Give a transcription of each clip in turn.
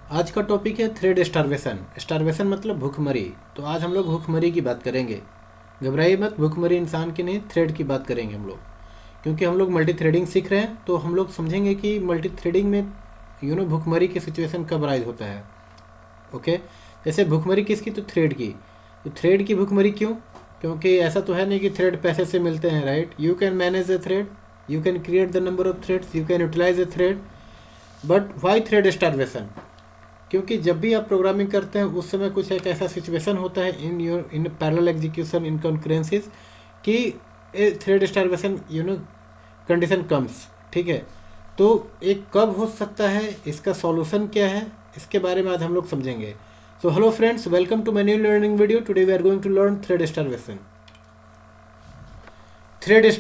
आज का टॉपिक है थ्रेड स्टारवेशन। स्टारवेशन मतलब भूखमरी। तो आज हम लोग भूखमरी की बात करेंगे। घबराइए मत, भूखमरी इंसान की नहीं, थ्रेड की बात करेंगे हम लोग। क्योंकि हम लोग मल्टी थ्रेडिंग सीख रहे हैं तो हम लोग समझेंगे कि मल्टी थ्रेडिंग में भूखमरी की सिचुएशन कब राइज होता है। ओके, जैसे भूखमरी किसकी, तो थ्रेड की। तो थ्रेड की भूखमरी क्यों? क्योंकि ऐसा तो है नहीं कि थ्रेड पैसे से मिलते हैं, right. You can manage the thread, you can create the number of threads, you can utilize the thread, but why thread starvation? क्योंकि जब भी आप प्रोग्रामिंग करते हैं उस समय कुछ एक ऐसा सिचुएशन होता है इन पैरेलल एग्जीक्यूशन इन कॉन्करेंसीज कि थ्रेड स्टारवेशन कंडीशन कम्स। ठीक है, तो एक कब हो सकता है, इसका सॉल्यूशन क्या है, इसके बारे में आज हम लोग समझेंगे। So hello friends, welcome to my new learning video. Today we are going to learn thread starvation. Thread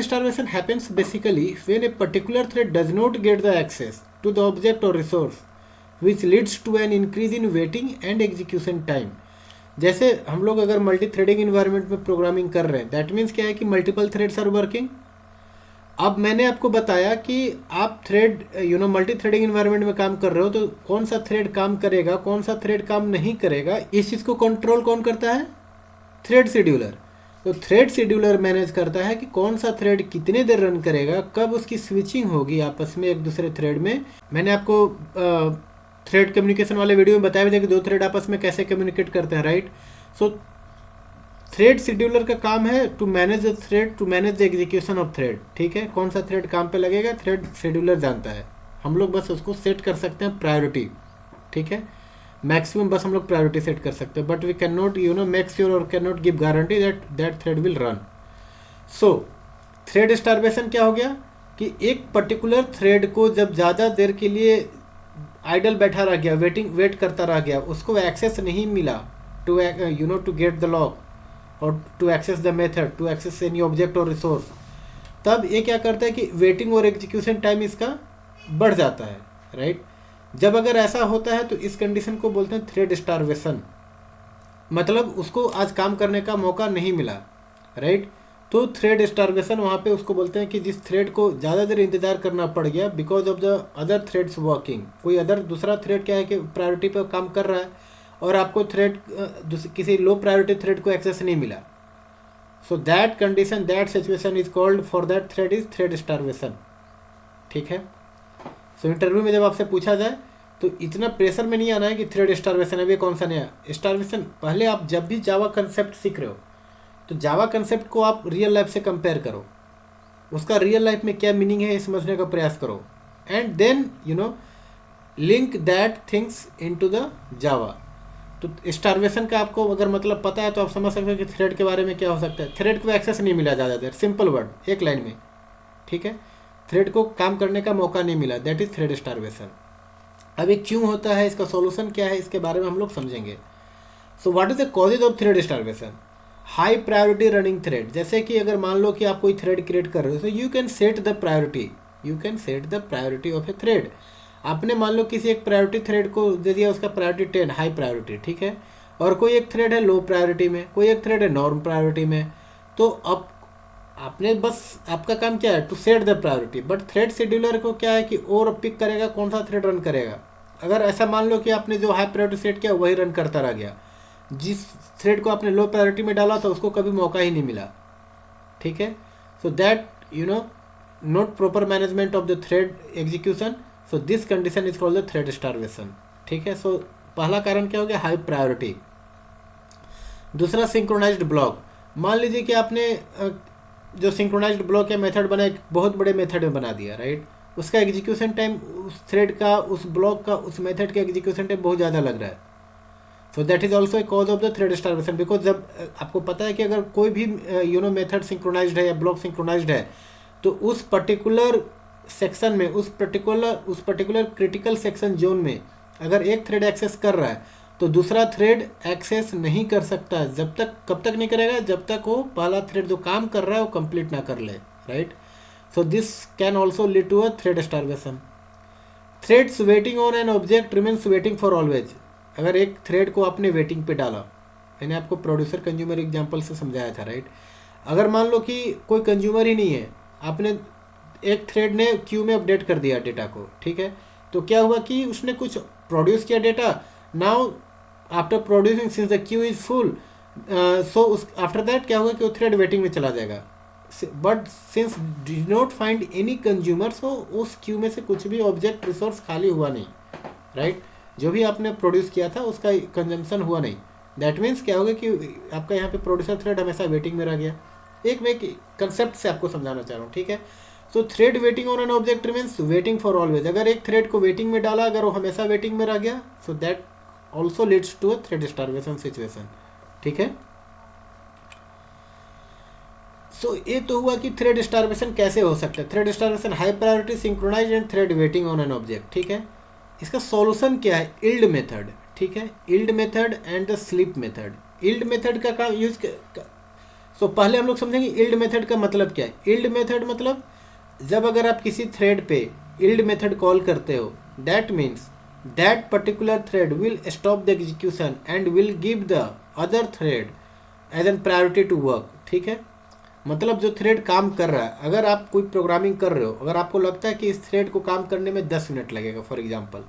starvation happens basically when a particular thread does not get the access to the object or resource, which leads to an increase in waiting and execution time. जैसे हम लोग अगर multi threading environment में programming कर रहे हैं, that means क्या है कि मल्टीपल थ्रेड्स आर वर्किंग। अब मैंने आपको बताया कि आप थ्रेड मल्टी थ्रेडिंग इन्वायरमेंट में काम कर रहे हो तो कौन सा थ्रेड काम करेगा, कौन सा थ्रेड काम नहीं करेगा, इस चीज़ को कंट्रोल कौन करता है? Thread scheduler. तो थ्रेड शेड्यूलर मैनेज करता है कि कौन सा थ्रेड कितने देर रन करेगा, कब उसकी स्विचिंग होगी आपस में एक दूसरे थ्रेड में। मैंने आपको थ्रेड कम्युनिकेशन वाले वीडियो में बताया भी था कि दो थ्रेड आपस में कैसे कम्युनिकेट करते हैं, राइट। सो थ्रेड शेड्यूलर का काम है to manage the thread, to manage the execution of thread. ठीक है, कौन सा थ्रेड काम पे लगेगा थ्रेड शेड्यूलर जानता है, हम लोग बस उसको सेट कर सकते हैं प्रायोरिटी। ठीक है, मैक्सिमम बस हम लोग प्रायोरिटी सेट कर सकते हैं, but we can not make sure और can not give guarantee that thread will run. So thread starvation क्या हो गया कि एक पर्टिकुलर थ्रेड को जब ज़्यादा देर के लिए आइडल बैठा रह गया, वेट करता रह गया, उसको एक्सेस नहीं मिला टू गेट द लॉग और to access the method, to access any object और रिसोर्स, तब ये क्या करता है कि वेटिंग और एग्जीक्यूशन टाइम इसका बढ़ जाता है, राइट। जब अगर ऐसा होता है तो इस कंडीशन को बोलते हैं थ्रेड स्टारवेशन, मतलब उसको आज काम करने का मौका नहीं मिला, राइट। तो थ्रेड स्टारवेशन वहाँ पे उसको बोलते हैं कि जिस थ्रेड को ज़्यादा देर इंतजार करना पड़ गया because of the other threads working. कोई दूसरा थ्रेड क्या है कि प्रायोरिटी पर काम कर रहा है और आपको थ्रेड किसी लो प्रायोरिटी थ्रेड को एक्सेस नहीं मिला। So that condition, that situation is called for that thread is thread starvation. ठीक है, सो इंटरव्यू में जब आपसे पूछा जाए तो इतना प्रेशर में नहीं आना है कि थ्रेड स्टारवेशन है, कौन सा नया स्टारवेशन। पहले आप जब भी जावा कंसेप्ट सीख रहे हो तो जावा कंसेप्ट को आप रियल लाइफ से कंपेयर करो, उसका रियल लाइफ में क्या मीनिंग है ये समझने का प्रयास करो, and then link that things into the Java. तो स्टारवेशन का आपको अगर मतलब पता है तो आप समझ सकते हो कि थ्रेड के बारे में क्या हो सकता है। थ्रेड को एक्सेस नहीं मिला ज़्यादा देर, सिंपल वर्ड, एक लाइन में। ठीक है, थ्रेड को काम करने का मौका नहीं मिला, दैट इज थ्रेड स्टारवेशन। अब ये क्यों होता है, इसका सॉल्यूशन क्या है, इसके बारे में हम लोग समझेंगे। सो what is the causes of thread starvation? High priority running thread. जैसे कि अगर मान लो कि आप कोई थ्रेड क्रिएट कर रहे हो, तो you can set the priority, you can set the priority of A thread. आपने मान लो किसी एक प्रायोरिटी थ्रेड को दे दिया उसका प्रायोरिटी 10, हाई प्रायोरिटी, ठीक है, और कोई एक थ्रेड है लो प्रायोरिटी में, कोई एक थ्रेड है नॉर्म प्रायोरिटी में। तो अब आपने बस, आपका काम क्या है, to set the priority, but thread scheduler को क्या है कि और पिक करेगा कौन सा थ्रेड रन करेगा। अगर ऐसा मान लो कि आपने जो हाई प्रायोरिटी सेट किया वही रन करता रह गया, जिस थ्रेड को आपने लो प्रायोरिटी में डाला था उसको कभी मौका ही नहीं मिला। ठीक है, so that not proper management of the thread execution, so this condition is called the thread starvation. ठीक है, सो पहला कारण क्या हो गया, हाई प्रायोरिटी। दूसरा सिंक्रोनाइज्ड ब्लॉक। मान लीजिए कि आपने जो सिंक्रोनाइज्ड ब्लॉक या मेथड बना, एक बहुत बड़े मेथड में बना दिया, राइट। उसका एग्जीक्यूशन टाइम, उस थ्रेड का, उस ब्लॉक का, उस मेथड का एग्जीक्यूशन टाइम बहुत ज़्यादा लग रहा है। So that is also a cause of the thread starvation, because जब आपको पता है कि अगर कोई भी मेथड सिंक्रोनाइज्ड है या ब्लॉक सिंक्रोनाइज्ड है तो उस पर्टिकुलर सेक्शन में, उस पर्टिकुलर क्रिटिकल सेक्शन जोन में अगर एक थ्रेड एक्सेस कर रहा है तो दूसरा थ्रेड एक्सेस नहीं कर सकता जब तक, कब तक नहीं करेगा, जब तक वो पहला थ्रेड जो काम कर रहा है वो कंप्लीट ना कर ले, right. So this can also lead to a thread starvation. Threads waiting on an object remains waiting for always. अगर एक थ्रेड को आपने वेटिंग पे डाला, मैंने आपको प्रोड्यूसर कंज्यूमर एग्जाम्पल से समझाया था, राइट। अगर मान लो कि कोई कंज्यूमर ही नहीं है, आपने एक थ्रेड ने क्यू में अपडेट कर दिया डेटा को, ठीक है, तो क्या हुआ कि उसने कुछ प्रोड्यूस किया data, now after producing since the queue is full, so उस आफ्टर दैट क्या होगा कि वो थ्रेड वेटिंग में चला जाएगा, but since did not find any consumer, so उस क्यू में से कुछ भी ऑब्जेक्ट रिसोर्स खाली हुआ नहीं, राइट जो भी आपने प्रोड्यूस किया था उसका कंजम्पशन हुआ नहीं। दैट मीन्स क्या होगा कि आपका यहाँ पे प्रोड्यूसर थ्रेड हमेशा वेटिंग में रह गया। एक मैं कंसेप्ट से आपको समझाना चाह रहा हूँ, ठीक है। सो thread waiting on an object means waiting for always. अगर एक थ्रेड को वेटिंग में डाला, अगर वो हमेशा वेटिंग में रह गया, so that also leads to a thread starvation situation, ठीक है। सो ये तो हुआ कि थ्रेड स्टारवेशन कैसे हो सकता है। Thread starvation high priority synchronize and thread waiting on an object, ठीक है। इसका सॉल्यूशन क्या है, यील्ड मेथड, ठीक है। Yield method and the sleep method. Yield method का यूज सो पहले हम लोग समझेंगे यील्ड मेथड का मतलब क्या है। यील्ड मेथड मतलब जब अगर आप किसी थ्रेड पे यील्ड मेथड कॉल करते हो, that means that particular thread will stop the execution and will give the other thread as an priority to work, ठीक है। मतलब जो थ्रेड काम कर रहा है, अगर आप कोई प्रोग्रामिंग कर रहे हो, अगर आपको लगता है कि इस थ्रेड को काम करने में 10 मिनट लगेगा for example,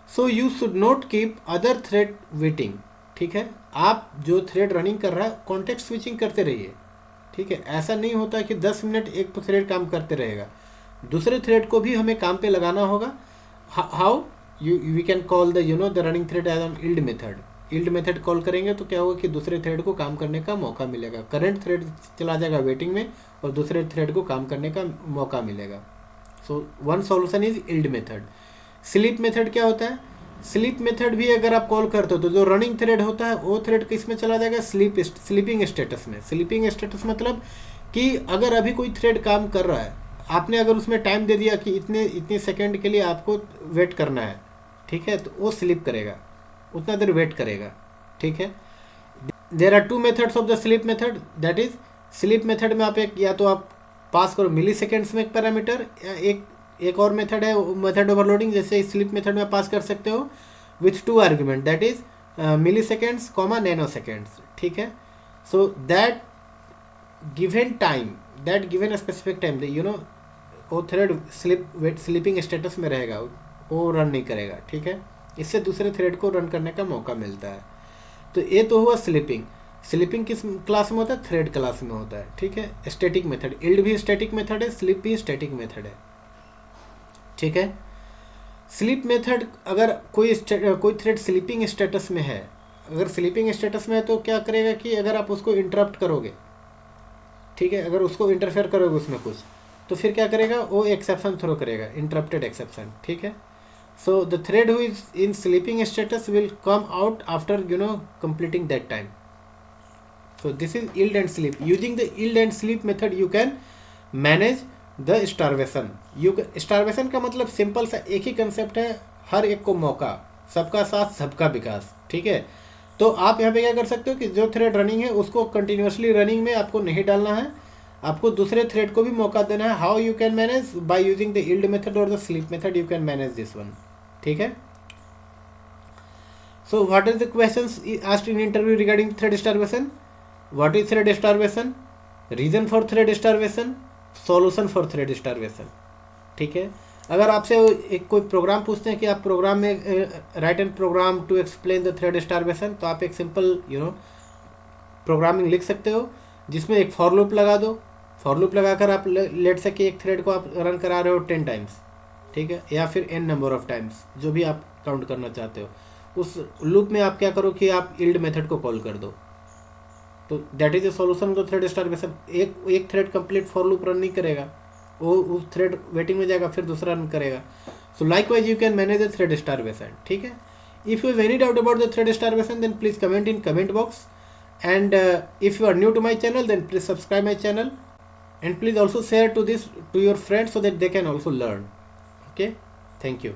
so you should not keep other thread waiting, ठीक है। आप जो थ्रेड रनिंग कर रहा है कॉन्टेक्स्ट स्विचिंग करते रहिए, ठीक है। ऐसा नहीं होता कि 10 मिनट एक थ्रेड काम करते रहेगा, दूसरे थ्रेड को भी हमें काम पे लगाना होगा। How we can call the running thread as on yield method. Yield method call करेंगे तो क्या होगा कि दूसरे थ्रेड को काम करने का मौका मिलेगा। करंट थ्रेड चला जाएगा वेटिंग में और दूसरे थ्रेड को काम करने का मौका मिलेगा। So one solution is yield method. Sleep method क्या होता है, स्लीप मेथड भी अगर आप कॉल करते हो तो जो रनिंग थ्रेड होता है वो थ्रेड किस में चला जाएगा, स्लीपिंग स्टेटस में। स्लीपिंग स्टेटस मतलब कि अगर अभी कोई थ्रेड काम कर रहा है, आपने अगर उसमें टाइम दे दिया कि इतने सेकेंड के लिए आपको वेट करना है, ठीक है, तो वो स्लीप करेगा, उतना देर वेट करेगा, ठीक है। There are two methods of the sleep method, that is sleep method में आप या तो आप पास करो मिली सेकेंड्स में एक पैरामीटर, या एक और मेथड है मेथड ओवरलोडिंग, जैसे स्लीप मेथड में पास कर सकते हो with 2 argument, that is milliseconds comma nanoseconds, ठीक है। So that given time, that given specific time, वो थ्रेड स्लीपिंग स्टेटस में रहेगा, वो रन नहीं करेगा, ठीक है। इससे दूसरे थ्रेड को रन करने का मौका मिलता है। तो ये तो हुआ स्लीपिंग। स्लीपिंग किस क्लास में होता है, थ्रेड क्लास में होता है, ठीक है। स्टैटिक मेथड, यील्ड भी स्टैटिक मेथड है, स्लीप भी स्टैटिक मेथड है, ठीक है। स्लीप मेथड अगर कोई थ्रेड स्लीपिंग स्टेटस में है, अगर स्लीपिंग स्टेटस में है तो क्या करेगा कि अगर आप उसको इंटरप्ट करोगे, ठीक है, अगर उसको इंटरफेयर करोगे उसमें कुछ, तो फिर क्या करेगा, वो एक्सेप्शन थ्रो करेगा, इंटरप्टेड एक्सेप्शन, ठीक है। So the thread who is in sleeping status will come out after completing that time. So this is yield and sleep. Using the yield and sleep method you can manage the starvation. Starvation का मतलब simple सा एक ही concept है, हर एक को मौका, सबका साथ सबका विकास, ठीक है। तो आप यहाँ पे क्या कर सकते हो कि जो थ्रेड रनिंग है उसको कंटिन्यूसली रनिंग में आपको नहीं डालना है, आपको दूसरे थ्रेड को भी मौका देना है। How you can manage, by using the yield method और the sleep method you can manage this one, ठीक है। So what is the questions asked in interview regarding thread starvation, what is thread starvation, reason for thread starvation, solution for thread starvation, ठीक है। अगर आपसे एक कोई programme पूछते हैं कि आप प्रोग्राम में write an program to explain the thread starvation, तो आप एक सिंपल प्रोग्रामिंग लिख सकते हो जिसमें एक फॉर लूप लगा दो। फॉर लूप लगाकर आप लेट से कि एक थ्रेड को आप रन करा रहे हो 10 टाइम्स, ठीक है, या फिर n नंबर ऑफ टाइम्स, जो भी आप काउंट करना चाहते हो। उस लूप में आप क्या करो कि आप यील्ड मेथड को कॉल कर दो, तो that is a solution of thread starvation. एक thread complete for loop run नहीं करेगा, वो उस थ्रेड वेटिंग में जाएगा, फिर दूसरा रन करेगा। So likewise you can manage the thread starvation, ठीक है। If you have any doubt about the thread starvation then please comment in comment box, and if you are new to my channel then please subscribe my channel, and please also share to your friends so that they can also learn. Okay, thank you.